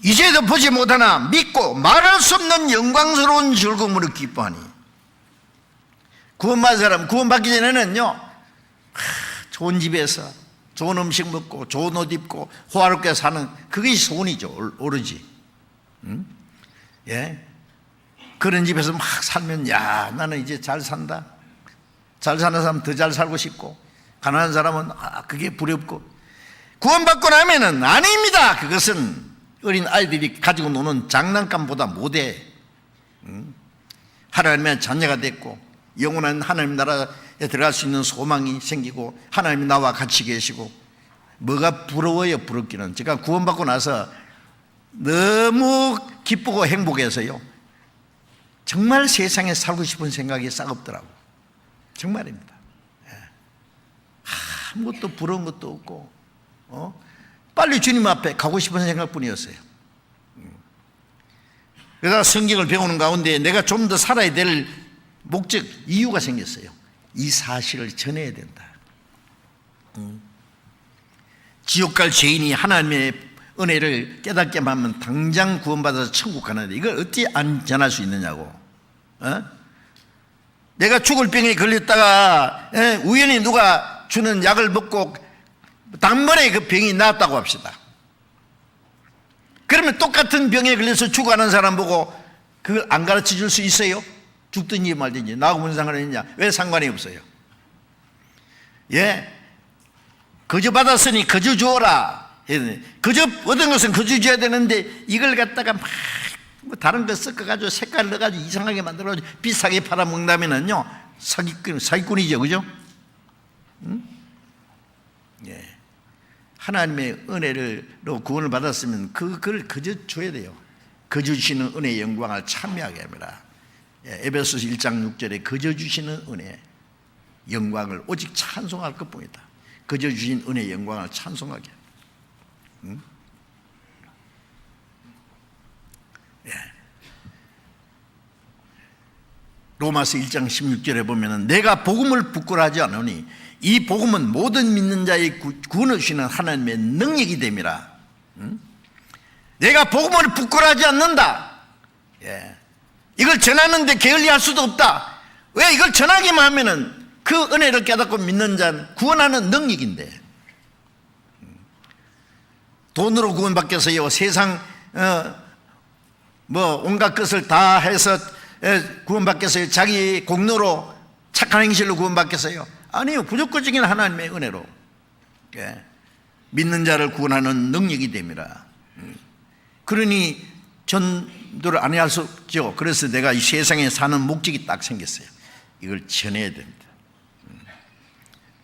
이제도 보지 못하나 믿고 말할 수 없는 영광스러운 즐거움으로 기뻐하니. 구원받은 사람, 구원받기 전에는요, 좋은 집에서 좋은 음식 먹고 좋은 옷 입고 호화롭게 사는 그게 소원이죠. 오로지. 예? 그런 집에서 막 살면, 야, 나는 이제 잘 산다. 잘 사는 사람은 더 잘 살고 싶고, 가난한 사람은 그게 부럽고. 구원받고 나면은 아닙니다. 그것은 어린 아이들이 가지고 노는 장난감보다 못해. 하나님의 자녀가 됐고 영원한 하나님 나라에 들어갈 수 있는 소망이 생기고 하나님이 나와 같이 계시고, 뭐가 부러워요? 부럽기는. 제가 구원받고 나서 너무 기쁘고 행복해서요, 정말 세상에 살고 싶은 생각이 싹 없더라고. 정말입니다. 아무것도 부러운 것도 없고, 빨리 주님 앞에 가고 싶은 생각뿐이었어요. 그래서 성경을 배우는 가운데 내가 좀 더 살아야 될 목적, 이유가 생겼어요. 이 사실을 전해야 된다. 지옥 갈 죄인이 하나님의 은혜를 깨닫게만 하면 당장 구원받아서 천국 가는데 이걸 어떻게 안 전할 수 있느냐고. 내가 죽을 병에 걸렸다가 우연히 누가 주는 약을 먹고 단번에 그 병이 나았다고 합시다. 그러면 똑같은 병에 걸려서 죽어가는 사람 보고 그걸 안 가르쳐 줄 수 있어요? 죽든지 말든지 나하고 무슨 상관이 있냐? 왜 상관이 없어요? 예, 거저 받았으니 거저 주어라. 거저 얻은 것은 거저 줘야 되는데 이걸 갖다가 막 뭐 다른 거 섞어가지고 색깔 넣어가지고 이상하게 만들어가지고 비싸게 팔아먹는다면은요, 사기꾼이죠, 그죠? 예. 하나님의 은혜로 구원을 받았으면 그걸 거저 줘야 돼요. 거저 주시는 은혜의 영광을 참여하게 합니다. 에베소서 1장 6절에 거저 주시는 은혜 영광을 오직 찬송할 것뿐이다. 거저 주신 은혜의 영광을 찬송하게. 예. 로마서 1장 16절에 보면은 내가 복음을 부끄러워하지 않으니 이 복음은 모든 믿는 자의 구원을 주시는 하나님의 능력이 됨이라. 내가 복음을 부끄러워하지 않는다. 예. 이걸 전하는데 게을리할 수도 없다. 왜? 이걸 전하기만 하면은 그 은혜를 깨닫고 믿는 자는 구원하는 능력인데. 돈으로 구원받겠어요? 세상 뭐 온갖 것을 다 해서 구원받겠어요? 자기 공로로 착한 행실로 구원받겠어요? 아니요. 무조건적인 하나님의 은혜로, 예, 믿는 자를 구원하는 능력이 됩니다. 그러니 전도를 안 할 수 없죠. 그래서 내가 이 세상에 사는 목적이 딱 생겼어요. 이걸 전해야 됩니다.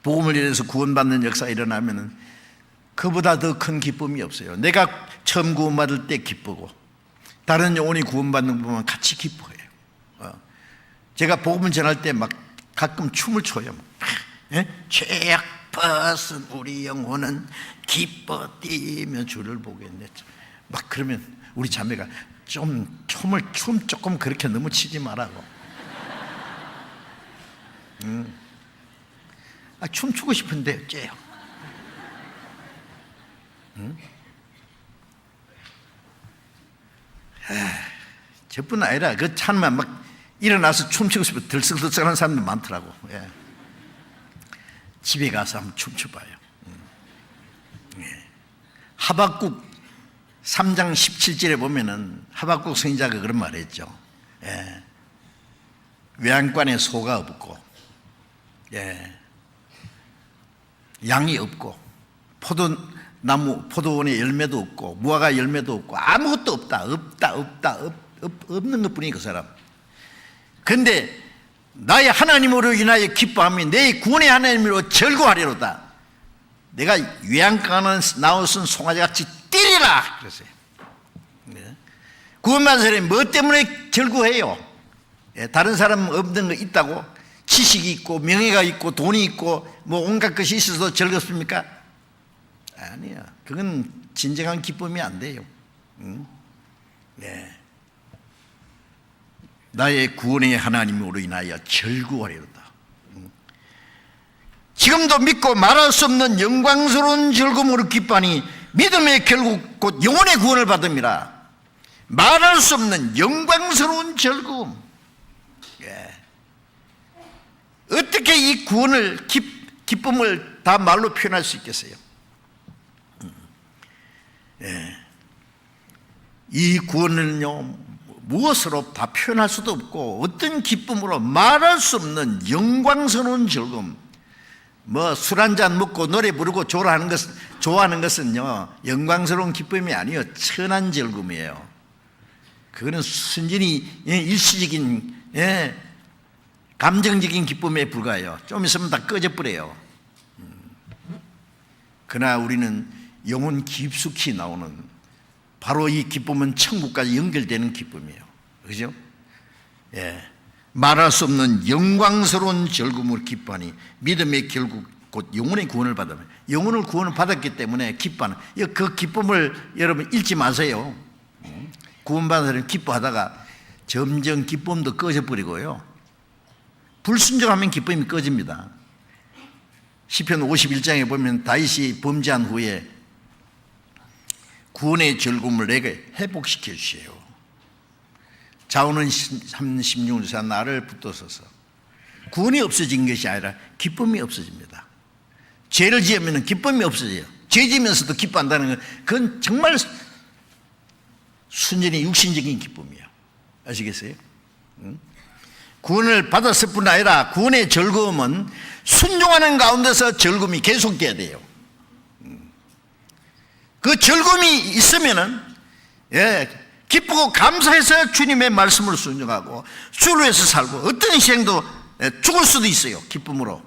복음을 인해서 구원받는 역사가 일어나면 그보다 더 큰 기쁨이 없어요. 내가 처음 구원받을 때 기쁘고 다른 영혼이 구원받는 거 보면 같이 기뻐해요. 제가 복음을 전할 때 막 가끔 춤을 춰요. 죄악 벗은 우리 영혼은 기뻐 뛰며 주를 보겠네. 막 그러면 우리 자매가 좀 춤 조금 그렇게 너무 치지 말라고. 춤추고 싶은데 어째요? 저뿐 아니라 그 참만 막 일어나서 춤추고 싶어 들썩들썩하는 사람들 많더라고. 예. 집에 가서 한번 춤춰봐요. 예. 하박국 3장 17절에 보면은 하박국 선지자가 그런 말을 했죠. 예. 외양간에 소가 없고, 예, 양이 없고, 포도원에 열매도 없고, 무화과 열매도 없고, 아무것도 없는 것 뿐이 그 사람. 근데 나의 하나님으로 인하여 기뻐하며 내 구원의 하나님으로 절구하리로다. 내가 외양간에 나오신 송아지같이 뛰리라 그랬어요. 구원받은 사람이 뭐 때문에 절구해요? 다른 사람 없는 거 있다고? 지식이 있고 명예가 있고 돈이 있고 뭐 온갖 것이 있어서 즐겁습니까? 아니야. 그건 진정한 기쁨이 안 돼요. 네. 나의 구원의 하나님으로 인하여 절구하리로다. 지금도 믿고 말할 수 없는 영광스러운 즐거움으로 기뻐하니 믿음의 결국 곧 영혼의 구원을 받음이라. 말할 수 없는 영광스러운 즐거움. 예. 어떻게 이 구원을 기쁨을 다 말로 표현할 수 있겠어요? 예. 이 구원은요 무엇으로 다 표현할 수도 없고 어떤 기쁨으로 말할 수 없는 영광스러운 즐거움. 뭐 술 한잔 먹고 노래 부르고 좋아하는 것은요 영광스러운 기쁨이 아니에요. 천한 즐거움이에요. 그거는 순전히 일시적인 감정적인 기쁨에 불과해요. 좀 있으면 다 꺼져버려요. 그러나 우리는 영혼 깊숙이 나오는 바로 이 기쁨은 천국까지 연결되는 기쁨이에요. 그죠? 예. 말할 수 없는 영광스러운 즐거움을 기뻐하니 믿음의 결국 곧 영혼의 구원을 받으면 영혼을 구원을 받았기 때문에 기뻐하는 그 기쁨을 여러분 잃지 마세요. 구원받은 사람이 기뻐하다가 점점 기쁨도 꺼져버리고요. 불순종하면 기쁨이 꺼집니다. 시편 51장에 보면 다윗이 범죄한 후에 구원의 즐거움을 내게 회복시켜 주세요. 자오는 36사 나를 붙들어서 구원이 없어진 것이 아니라 기쁨이 없어집니다. 죄를 지으면 기쁨이 없어져요. 죄 지면서도 기뻐한다는 건 그건 정말 순전히 육신적인 기쁨이에요. 아시겠어요? 구원을 받았을 뿐 아니라 구원의 즐거움은 순종하는 가운데서 즐거움이 계속돼야 돼요. 그 즐거움이 있으면은 기쁘고 감사해서 주님의 말씀을 순종하고 주를 위해서 살고 어떤 희생도 죽을 수도 있어요. 기쁨으로.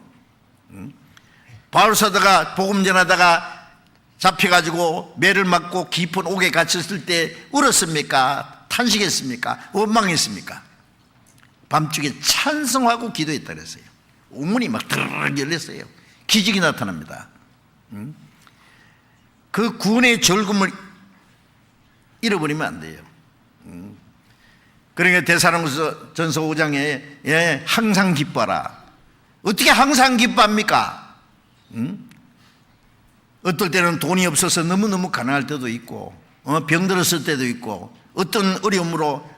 바울 사도가 복음 전하다가 잡혀가지고 매를 맞고 깊은 옥에 갇혔을 때 울었습니까? 탄식했습니까? 원망했습니까? 밤중에 찬송하고 기도했다 그랬어요. 우문이 막 드르륵 열렸어요. 기적이 나타납니다. 그 구원의 즐거움을 잃어버리면 안 돼요. 그러니까 데살로니가서 전서 5장에 항상 기뻐하라. 어떻게 항상 기뻐합니까? 어떨 때는 돈이 없어서 너무너무 가난할 때도 있고 병들었을 때도 있고 어떤 어려움으로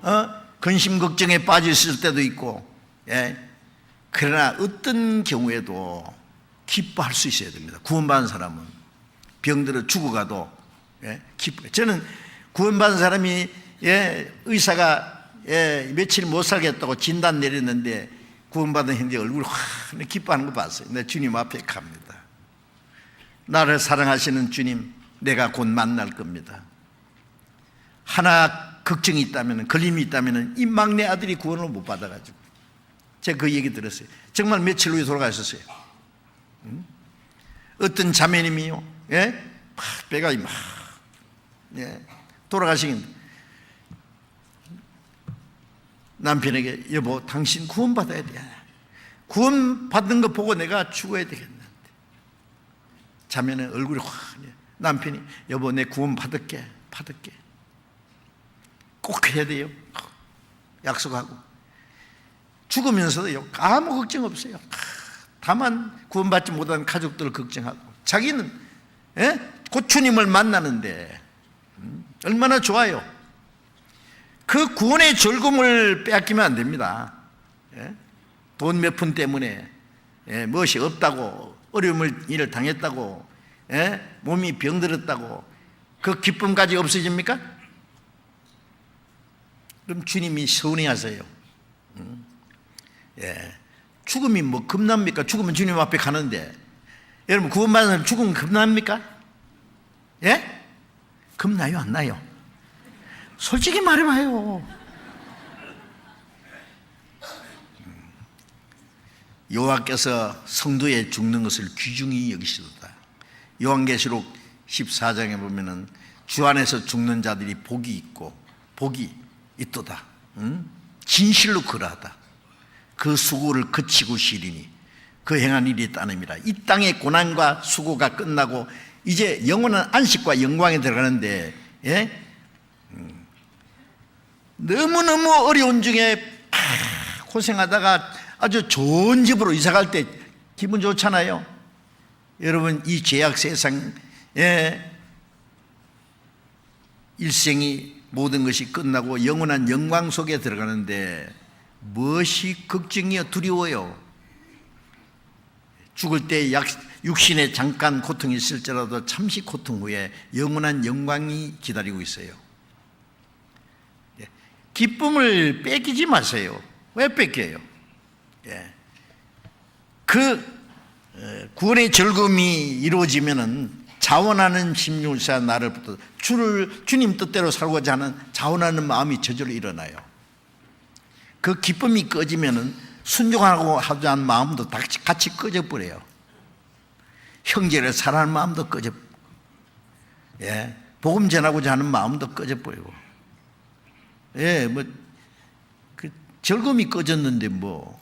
근심 걱정에 빠져 있을 때도 있고 그러나 어떤 경우에도 기뻐할 수 있어야 됩니다. 구원받은 사람은 병들어 죽어가도 기뻐요. 저는 구원받은 사람이 의사가 며칠 못 살겠다고 진단 내렸는데 구원받은 형제 얼굴 환히 기뻐하는 거 봤어요. 내 주님 앞에 갑니다. 나를 사랑하시는 주님, 내가 곧 만날 겁니다. 하나 걱정이 있다면, 걸림이 있다면 이 막내 아들이 구원을 못 받아가지고 제가 그 얘기 들었어요. 정말 며칠 후에 돌아가셨어요. 어떤 자매님이요, 배가 막 돌아가시긴 남편에게 여보 당신 구원받아야 돼. 구원받는 거 보고 내가 죽어야 되겠는데. 자매는 얼굴이 환해. 남편이 여보 내 구원 받을게. 꼭 해야 돼요. 약속하고. 죽으면서도 아무 걱정 없어요. 다만 구원받지 못한 가족들을 걱정하고 자기는 곧 주님을 만나는데 얼마나 좋아요. 그 구원의 즐거움을 빼앗기면 안 됩니다. 돈 몇 푼 때문에 무엇이 없다고 어려움을 일을 당했다고 몸이 병들었다고 그 기쁨까지 없어집니까? 그럼 주님이 서운해하세요. 죽음이 뭐 겁납니까? 죽으면 주님 앞에 가는데 여러분 구원받은 사람 죽으면 겁납니까? 겁나요? 안 나요? 솔직히 말해봐요. 여호와께서 성도에 죽는 것을 귀중히 여기시도다. 요한계시록 14장에 보면은 주 안에서 죽는 자들이 복이 있고 복이 있도다. 진실로 그러하다. 그 수고를 그치고 쉬리니 그 행한 일이 따름이라. 이 땅의 고난과 수고가 끝나고 이제 영원한 안식과 영광에 들어가는데 너무너무 어려운 중에 고생하다가 아주 좋은 집으로 이사갈 때 기분 좋잖아요. 여러분 이 죄악 세상에 일생이 모든 것이 끝나고 영원한 영광 속에 들어가는데 무엇이 걱정이요 두려워요. 죽을 때 육신에 잠깐 고통이 있을지라도 잠시 고통 후에 영원한 영광이 기다리고 있어요. 기쁨을 뺏기지 마세요. 왜 뺏겨요? 그 구원의 즐거움이 이루어지면은 자원하는 심령사 나를 붙어 주님 뜻대로 살고자 하는 자원하는 마음이 저절로 일어나요. 그 기쁨이 꺼지면은 순종하고 하자 하는 마음도 같이 꺼져버려요. 형제를 사랑하는 마음도 꺼져, 복음 전하고자 하는 마음도 꺼져버리고, 그 즐거움이 꺼졌는데 뭐,